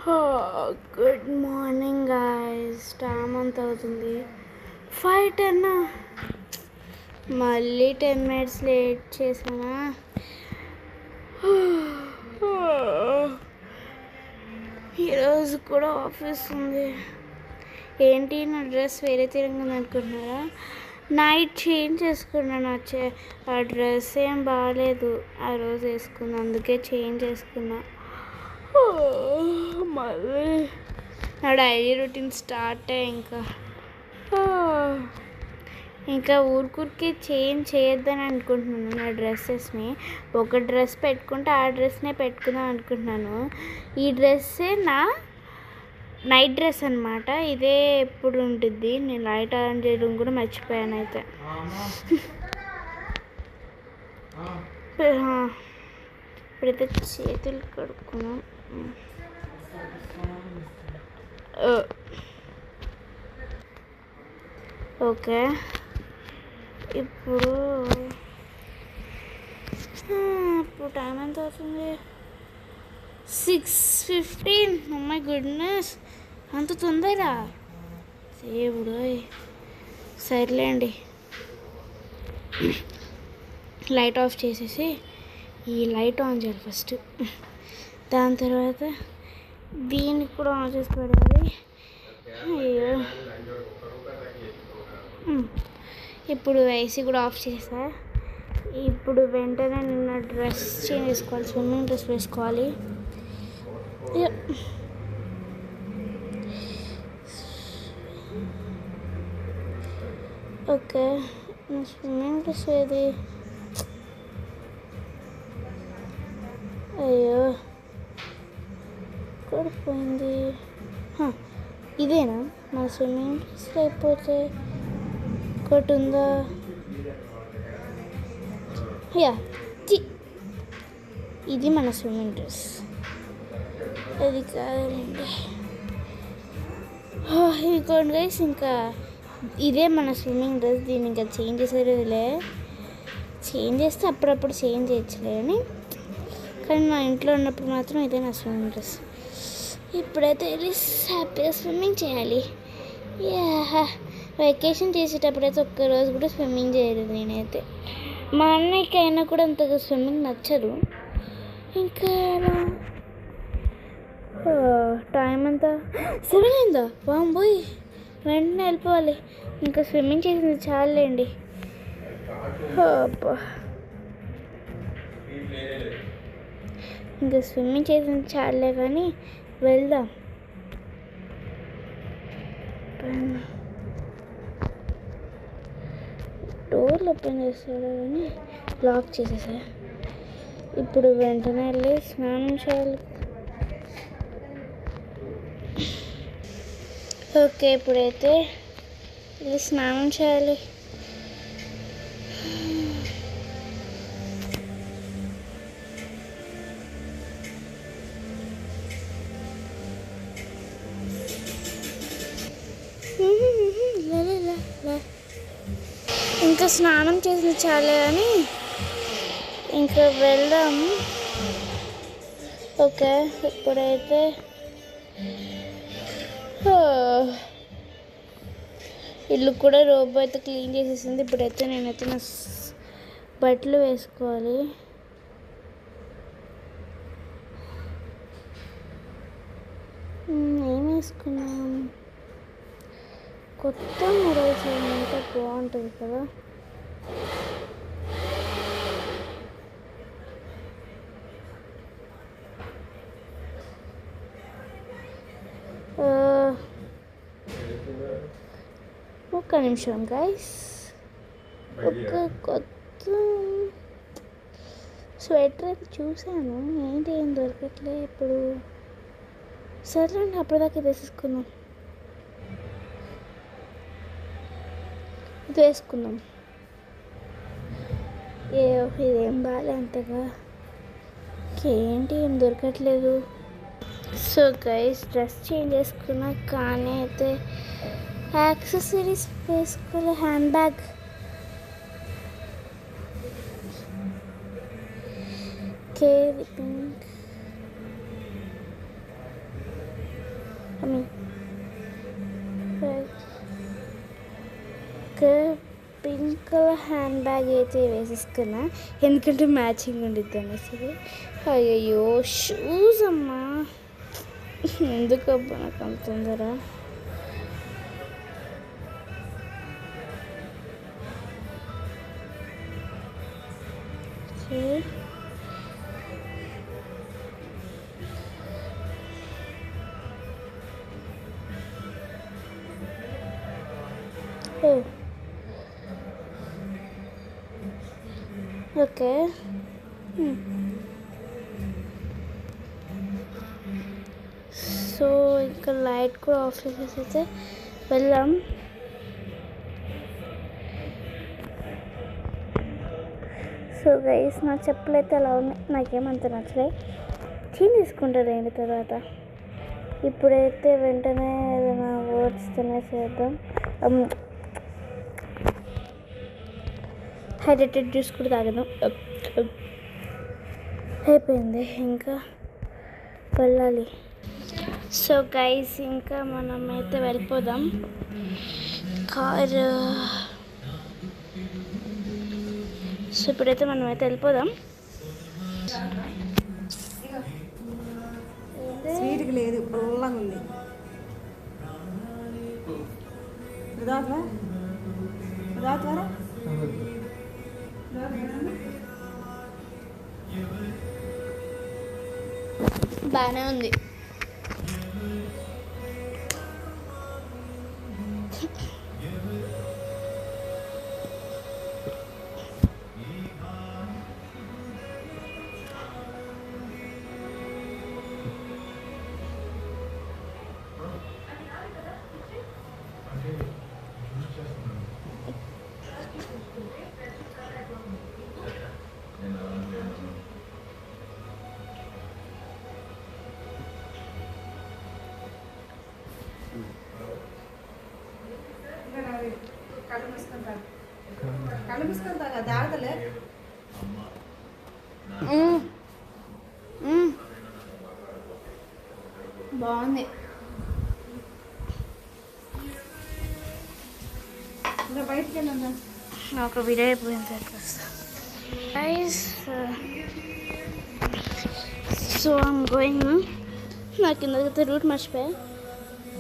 Good morning guys. Time అంత అవుతుంది 5:10. మళ్ళీ 10 minutes లేట్ చేసానా? ఈరోజు కూడా ఆఫీస్ ఉంది. ఏంటి నా డ్రెస్ వేరే తిరిగింది అనుకుంటున్నారా? నైట్ చేంజ్ చేసుకున్నాను. ఆ డ్రెస్ ఏం బాగాలేదు ఆ రోజు వేసుకున్నా, అందుకే చేంజ్ చేసుకున్నా. మళ్ళీ నా డైలీ రొటీన్ స్టార్ట్ ఇంకా ఊరికే చేంజ్ చేయొద్దని అనుకుంటున్నాను. నా డ్రెస్సెస్ని ఒక డ్రెస్ పెట్టుకుంటే ఆ డ్రెస్నే పెట్టుకుందాం అనుకుంటున్నాను. ఈ డ్రెస్సే నా నైట్ డ్రెస్ అనమాట. ఇదే ఎప్పుడు ఉంటుంది. నేను లైట్ ఆన్ చేయడం కూడా మర్చిపోయాను. అయితే ఇప్పుడైతే చేతులు కడుక్కున్నాం. ఓకే, ఇప్పుడు టైం ఎంత అవుతుంది? 6:15. మై గుడ్నెస్, అంత తొందర దేవుడు. సర్లేండి, లైట్ ఆఫ్ చేసేసి ఈ లైట్ ఆన్ చేయాలి ఫస్ట్. దాని తర్వాత దీన్ని కూడా ఆన్ చేసి పెడాలి. అయ్యో, ఇప్పుడు ఏసీ కూడా ఆఫ్ చేసా. ఇప్పుడు వెంటనే నిన్న డ్రెస్ చేంజ్ చేసుకోవాలి, స్విమ్మింగ్ డ్రెస్ వేసుకోవాలి. ఓకే, స్విమ్మింగ్ డ్రెస్ ఏది? అయ్యో, ఇక్కడ పోయింది. ఇదేనా మన స్విమ్మింగ్ డ్రెస్? లేకపోతే ఒకటి ఉందా? ఇది మన స్విమ్మింగ్ డ్రెస్. అది కాదండి, ఇదిగోండి గైస్. ఇంకా ఇదే మన స్విమ్మింగ్ డ్రెస్. దీన్ని ఇంకా చేంజ్ చేసేదిలే. చేంజ్ చేస్తే అప్పుడప్పుడు చేంజ్ చేయొచ్చులే కానీ మా ఇంట్లో ఉన్నప్పుడు మాత్రం ఇదే నా స్విమ్మింగ్ డ్రెస్. ఇప్పుడైతే వెళ్ళి హ్యాపీగా స్విమ్మింగ్ చేయాలి. వెకేషన్ చేసేటప్పుడైతే ఒక్కరోజు కూడా స్విమ్మింగ్ చేయలేదు నేనైతే. మా అన్నయ్యకి అయినా కూడా అంతగా స్విమ్మింగ్ నచ్చదు. ఇంకా టైం అంతా 7 అయిందా? బాంబోయ్, వెంటనే వెళ్ళిపోవాలి. ఇంకా స్విమ్మింగ్ చేసింది చాలండి. ఇంకా స్విమ్మింగ్ చేసింది చాలే కానీ వెళ్దాం. డోర్లు ఓపెన్ చేస్తాడు కానీ లాక్ చేసేసా. ఇప్పుడు వెంటనే వెళ్ళి స్నానం చేయాలి. ఓకే, ఇప్పుడైతే వెళ్ళి స్నానం చేయాలి. ఇంకా స్నానం చేసింది చాలే అని ఇంకా వెళ్దాం. ఓకే, ఇప్పుడైతే ఇల్లు కూడా రోబో అయితే క్లీన్ చేసేసింది. ఇప్పుడైతే నేనైతే నా బట్టలు వేసుకోవాలి. ఏం వేసుకున్నాం? కొత్త మోడల్స్ ఏమంటే బాగుంటుంది కదా. ఒక్క నిమిషం గైస్, ఒక కొత్త స్వెటర్ చూసాను. ఏంటి ఏం దొరకట్లే ఇప్పుడు. సరేండి, అప్పటిదాకా వేసేసుకుందాం. ఇది వేసుకుందాం. ఇదేం బాగాలే అంతగా. ఏంటి ఏం దొరకట్లేదు. సో గైస్, డ్రెస్ చేంజ్ చేసుకున్నా కానీ అయితే యాక్సెసరీస్ వేసుకోలే. Hand bag pink pink colour hand bag అయితే వేసేసుకున్నా, ఎందుకంటే మ్యాచింగ్ ఉండిద్ది అనేసి. అయ్యో షూస్ అమ్మా, ఎందుకబ్బా నాకు అంత తొందర. ఓకే, సో ఇంకా లైట్ కూడా ఆఫ్ చేసేసి అయితే వెళ్దాం. సో గైస్, నా చెప్పులు అయితే అలా ఉన్నాయి, నాకేమంత నచ్చలే, తీసుకుంటారండి తర్వాత. ఇప్పుడైతే వెంటనే ఏదైనా వర్డ్స్తోనే చేద్దాం. హైడ్రేటెడ్ జ్యూస్ కూడా తాగదాం. అయిపోయింది, ఇంకా వెళ్ళాలి. సో గైస్, ఇంకా మనం అయితే వెళ్ళిపోదాం. కారు, సో ఇప్పుడైతే మనం అయితే వెళ్ళిపోదాం. స్వీట్కి లేదు, పుల్లగా ఉంది. బాగానే ఉంది. బాగుంది. ఒక వీడియో అయిపోయింది. So I'm going. నాకు కిందకైతే రూట్ మర్చిపోయా.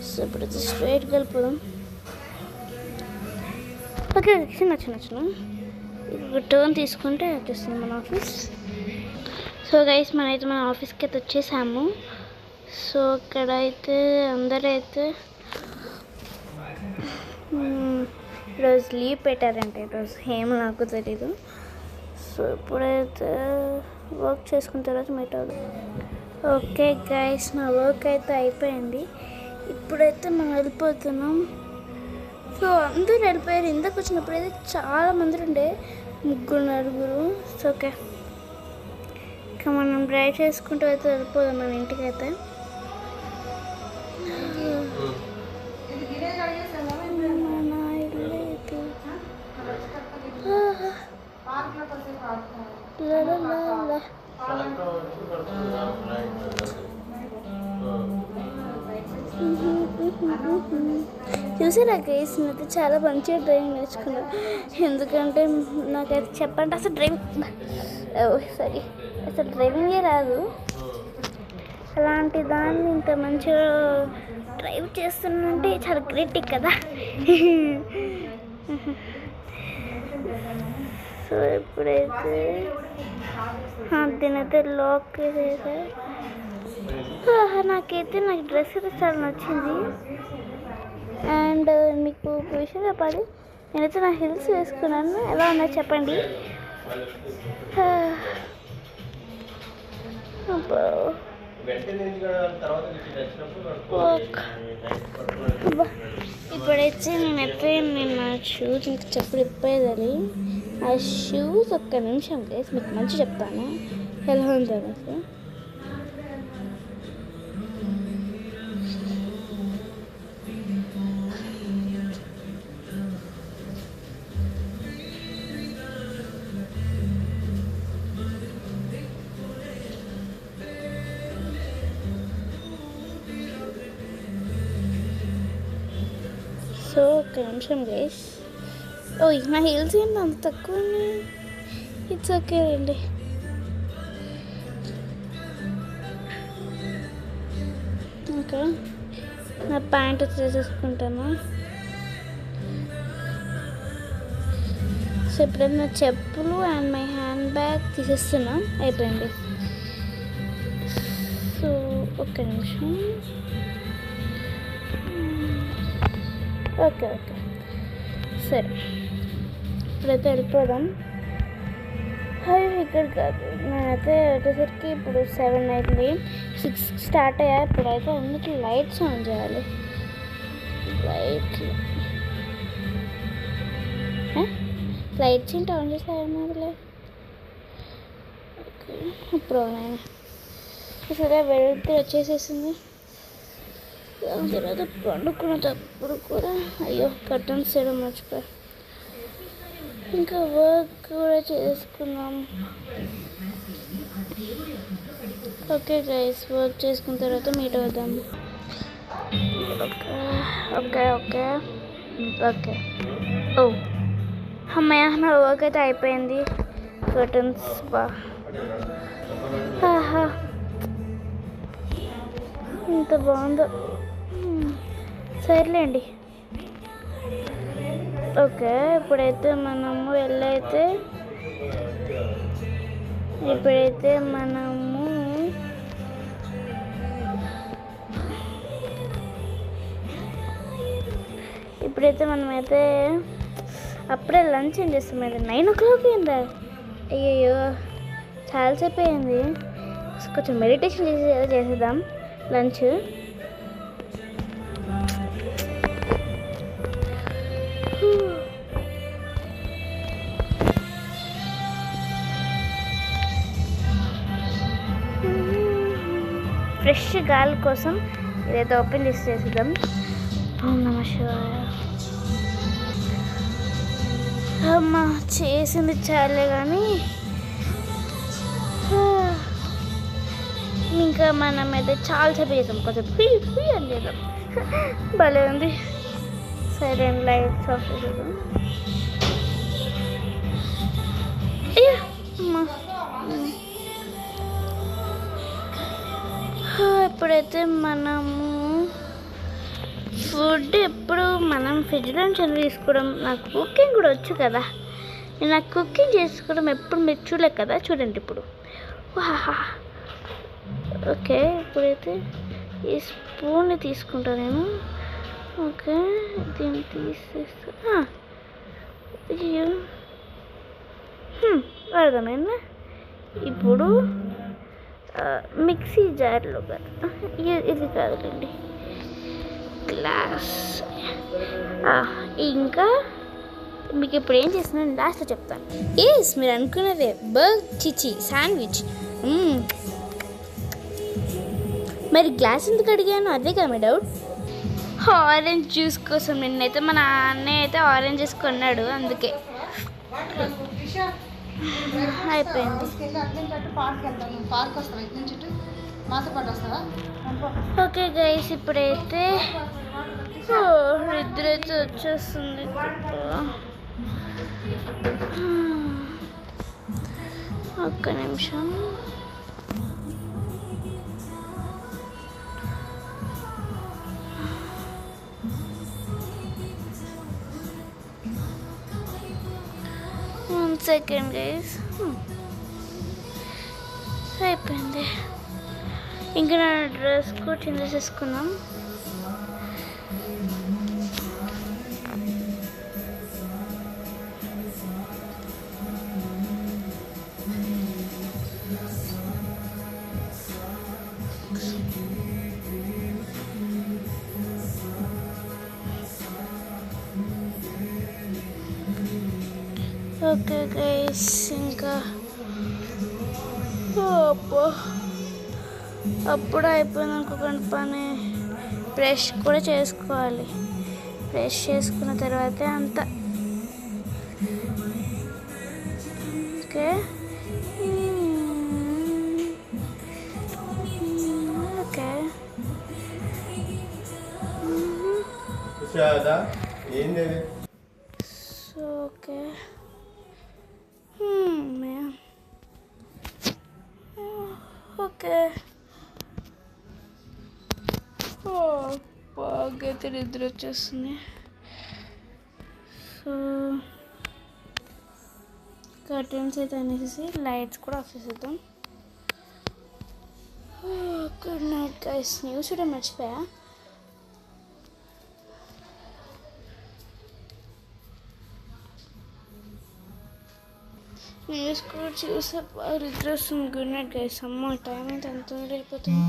సో ఇప్పుడైతే స్ట్రైట్గా వెళ్ళిపోదాం. ఓకే, చిన్న ఒక టర్న్ తీసుకుంటే వచ్చేస్తుంది మన ఆఫీస్. సో గైస్, మనైతే మన ఆఫీస్కి అయితే వచ్చేసాము. సో ఇక్కడైతే అందరైతే ఈరోజు లీవ్ పెట్టారంటే, ఈరోజు ఏమో నాకు తెలీదు. సో ఇప్పుడైతే వర్క్ చేసుకున్న తర్వాత మీట్ అవుతుంది. ఓకే గైస్, నా వర్క్ అయితే అయిపోయింది. ఇప్పుడైతే మనం వెళ్ళిపోతున్నాం. సో అందరూ వెళ్ళిపోయారు. ఇందాక వచ్చినప్పుడు అయితే చాలా మంది ఉండే, 3-4. సో ఓకే, ఇంకా మనం డ్రైవ్ చేసుకుంటూ అయితే వెళ్ళిపోదాం మన ఇంటికి అయితే. చూసారా గైస్, నేనైతే చాలా మంచిగా డ్రైవింగ్ నేర్చుకున్నాను. ఎందుకంటే నాకైతే చెప్పండి, అసలు డ్రైవింగే రాదు. అలాంటి దాన్ని ఇంత మంచిగా డ్రైవ్ చేస్తున్నానంటే చాలా గ్రేట్ కదా. సో ఇప్పుడైతే దీనైతే లాక్ చేసా. నాకు డ్రెస్ అయితే చాలా నచ్చింది. అండ్ మీకు ఒక విషయం చెప్పాలి, నేనైతే నా హిల్స్ వేసుకున్నాను. ఎలా ఉన్నాయో చెప్పండి. ఇప్పుడైతే నేను నా షూస్ ఇంకా చెప్పుడు ఇప్పేదాలి. ఆ షూస్ ఒక్క నిమిషం గైస్, మీకు మంచి చెప్తాను ఎలా ఉందో అనేసి. ఒక్క నిమిషం గైస్. ఓ నా హీల్స్ ఏంటి అంత తక్కువ ఉన్నాయి? ఇట్స్ ఓకే అండి. ఓకే, నా ప్యాంట్ తీసేసుకుంటాను. సో ఇప్పుడైతే నా చెప్పులు అండ్ మై హ్యాండ్ బ్యాగ్ తీసేస్తున్నా. అయిపోయింది. సో ఒక్క నిమిషం. ఓకే ఓకే సరే, ఇప్పుడైతే వెళ్ళిపోదాం. ఇక్కడ కాదు, నేనైతే వచ్చేసరికి ఇప్పుడు 7 అయింది. 6 స్టార్ట్ అయ్యా. ఇప్పుడైతే అన్నిటి లైట్స్ ఆన్ చేయాలి. లైట్స్ ఏంటి ఆన్ చేస్తామలే. ఓకే, ఇప్పుడు నేను సరే వెళ్తే వచ్చేసేసింది. దాని తర్వాత పండుకునేటప్పుడు కూడా అయ్యో కర్టన్స్ చేయడం మర్చిపోయా. ఇంకా వర్క్ కూడా చేసుకున్నాం. ఓకే గైస్, వర్క్ చేసుకున్న తర్వాత మీట్ అవుదాం. Okay okay okay. ఓ అమ్మాయి, నా వర్క్ అయితే అయిపోయింది. కర్టన్స్ బా ఇంత బాగుందో. సర్లేండి. ఓకే, ఇప్పుడైతే మనము మనమైతే అప్పుడే లంచ్ ఏం చేస్తాం. అయితే 9 o'clock అయిందా? అయ్యయ్యో, చాలాసేపు అయింది. కొంచెం మెడిటేషన్ చేసేద్దాం లంచ్. ఫ్రెష్ గాలి కోసం ఇదైతే ఓపెన్ చేసేద్దాం. ఓం నమః శివాయ. అమ్మ చేసింది చాలే కానీ ఇంకా మనమైతే చాలాసేపు చేసాం. కొంచెం ఫ్రీ అని చేద్దాం. భలే ఉంది. సరే, లైట్స్ ఆఫ్ చేసేద్దాం. ఇప్పుడైతే మనము ఫుడ్ ఎప్పుడు మనం ఫ్రిడ్జ్లో నుంచి తీసుకోవడం. నాకు కుకింగ్ కూడా వచ్చు కదా. నేను నాకు కుకింగ్ చేసుకోవడం ఎప్పుడు మీరు చూడలేదు కదా. చూడండి ఇప్పుడు. ఓకే, ఇప్పుడైతే ఈ స్పూన్ని తీసుకుంటా నేను. ఓకే, దీన్ని తీసేస్తా. అయ్యో, అర్థమైందా? ఇప్పుడు మిక్సీ జార్లో కదా, ఇది కాదులేండి, గ్లాస్. ఇంకా మీకు ఇప్పుడు ఏం చేస్తున్నాను లాస్ట్లో చెప్తాను. మీరు అనుకున్నదే శాండ్విచ్. మరి గ్లాస్ ఎందుకు అడిగాను? అదే కదా మీ డౌట్. ఆరెంజ్ జ్యూస్ కోసం నిన్నైతే మా అన్నయ్య అయితే ఆరెంజ్ జ్యూస్ కొన్నాడు, అందుకే అయిపోయింది. ఓకే గైస్, ఇప్పుడైతే నిద్రైతే వచ్చేస్తుంది. ఒక్క నిమిషం. సెకండ్ గైస్, అయిపోయింది. ఇంకా నా డ్రెస్ కూడా చేంజ్ చేసుకున్నాం. ఓకే గైస్, ఇంకా అప్పుడు అయిపోయింది అనుకోకండి పని. బ్రష్ కూడా చేసుకోవాలి. బ్రష్ చేసుకున్న తర్వాతే అంతా. Okay okay so okay okay బాగా అయితే నిద్ర వచ్చేస్తుంది. సో కర్టెన్స్ అయితే అనేసి లైట్స్ కూడా ఆఫ్ చేసేద్దాం. Good night guys. న్యూస్ చూడ మర్చిపోయా. న్యూస్ కూడా చూసా బాగా నిద్ర వస్తుంది. Good night guys. అమ్మ టైం అయితే ఎంత అయిపోతుంది.